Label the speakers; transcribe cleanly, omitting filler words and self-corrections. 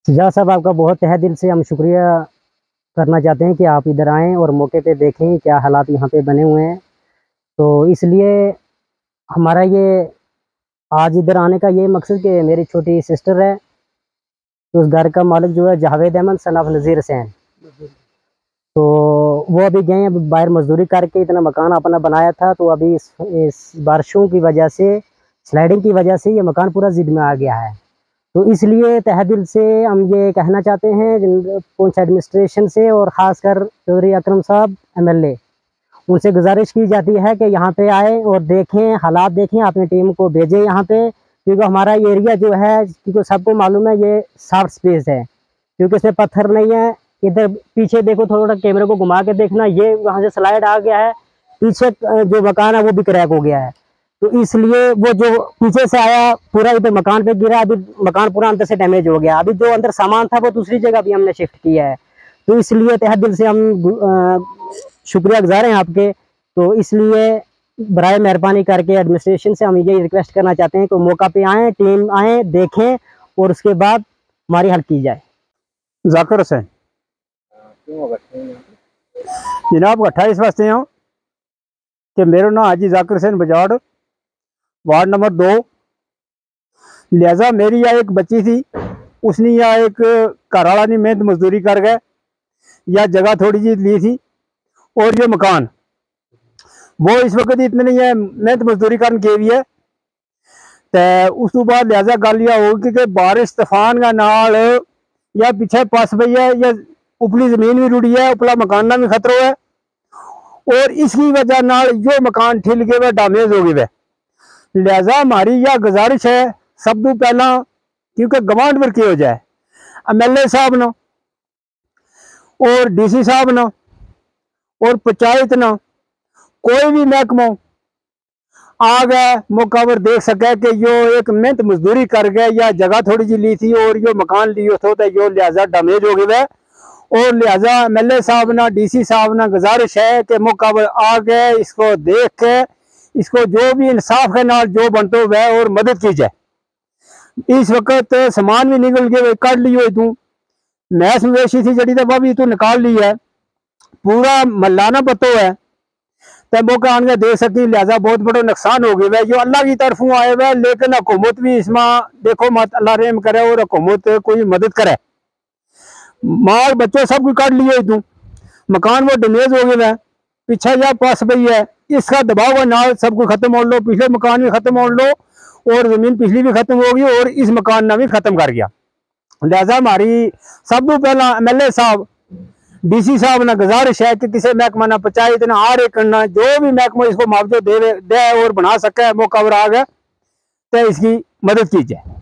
Speaker 1: शुजात साहब, आपका बहुत तहे दिल से हम शुक्रिया करना चाहते हैं कि आप इधर आएँ और मौके पे देखें क्या हालात यहाँ पे बने हुए हैं। तो इसलिए हमारा ये आज इधर आने का ये मकसद कि मेरी छोटी सिस्टर है, तो उस घर का मालिक जो है जावेद अहमद सन ऑफ नज़ीर हुसैन, तो वो अभी गए हैं, अभी बाहर मज़दूरी करके इतना मकान अपना बनाया था, तो अभी इस बारिशों की वजह से, स्लाइडिंग की वजह से ये मकान पूरा ज़िद में आ गया है। तो इसलिए तहे दिल से हम ये कहना चाहते हैं पुंछ एडमिनिस्ट्रेशन से और ख़ासकर चौधरी अकरम साहब एमएलए, उनसे गुजारिश की जाती है कि यहाँ पे आए और देखें, हालात देखें, अपनी टीम को भेजें यहाँ पे, क्योंकि हमारा ये एरिया जो है, क्योंकि सबको मालूम है ये सॉफ्ट स्पेस है, क्योंकि इसमें पत्थर नहीं है। इधर पीछे देखो, थोड़ा कैमरे को घुमा के देखना, ये वहाँ से स्लाइड आ गया है, पीछे जो मकान है वो भी क्रैक हो गया है। तो इसलिए वो जो पीछे से आया पूरा इधर मकान पे गिरा, अभी मकान पूरा अंदर से डैमेज हो गया। अभी जो अंदर सामान था वो दूसरी जगह भी हमने शिफ्ट किया है। तो इसलिए तहे दिल से हम शुक्रिया गुजार हैं आपके। तो इसलिए बराए मेहरबानी करके एडमिनिस्ट्रेशन से हम ये रिक्वेस्ट करना चाहते हैं कि मौका पे आएँ, टीम आए, देखें और उसके बाद हमारी हल की जाए।
Speaker 2: जाकिर हुसैन जनाब, 28 वास्ते हूँ कि मेरा नाम हाजी जाकिर हुसैन बजाड़, वार्ड नंबर 2। लिहाजा मेरी यहाँ एक बच्ची थी, उसने यहाँ एक घर वाला ने मेहनत मजदूरी कर गए, या जगह थोड़ी जी ली थी, और ये मकान वो इस वक्त इतने नहीं है मेहनत मजदूरी करने के भी है। तो उस तो बाद लिहाजा गल यह होगी कि बारिश तूफान का नाल या पीछे पस पई है, या उपली जमीन भी रुड़ी है, उपला मकान का भी खतरा है, और इसकी वजह नाल जो मकान ठिल गए वे डैमेज हो गए। लिहाजा हमारी यह गुजारिश है सब तो पहला, क्योंकि गवांड पर हो जाए, एमएलए साहब ना और डीसी साहब ना और पंचायत ना कोई भी महकमा आ गया मौका पर देख सके कि यो एक मेहनत मजदूरी कर गए, या जगह थोड़ी जी ली थी और यो मकान लियो थो, तो यो लिहाजा डैमेज हो गए। और लिहाजा एमएलए साहब ना डीसी साहब ना गुजारिश है कि मौका पर आ गए, इसको देख के इसको जो भी इंसाफ के नाल जो बनतो वह और मदद की जाए। इस वक्त सामान भी निकल गए, कट लियो तू मैस मवेशी थी जड़ी तो वह भी तू निकाल ली है, पूरा मल्लाना पतो है, तो मौका आन के देख सकती। लिहाजा बहुत बड़ा नुकसान हो गया है, जो अल्लाह की तरफों आए हुए, लेकिन हुकूमत भी इसमें देखो मत, अल्लाह रहम करे और हुकूमत कोई मदद करे। माल बच्चों सब कुछ काट लिए तू, मकान वो डैमेज हो गया है, पीछे या पास पई है, इसका दबाव है नाल सब कुछ खत्म हो लो, पिछले मकान भी खत्म हो लो और जमीन पिछली भी खत्म हो गई और इस मकान ने भी खत्म कर गया। लिहाजा हमारी सब तो पहला एमएलए साहब डीसी साहब ने गुजारिश है कि किसी महकमा ना पंचायत ना हर एक करना, जो भी महकमा इसको मुआवजा दे और बना सके, मौका पर आ गए तो इसकी मदद की जाए।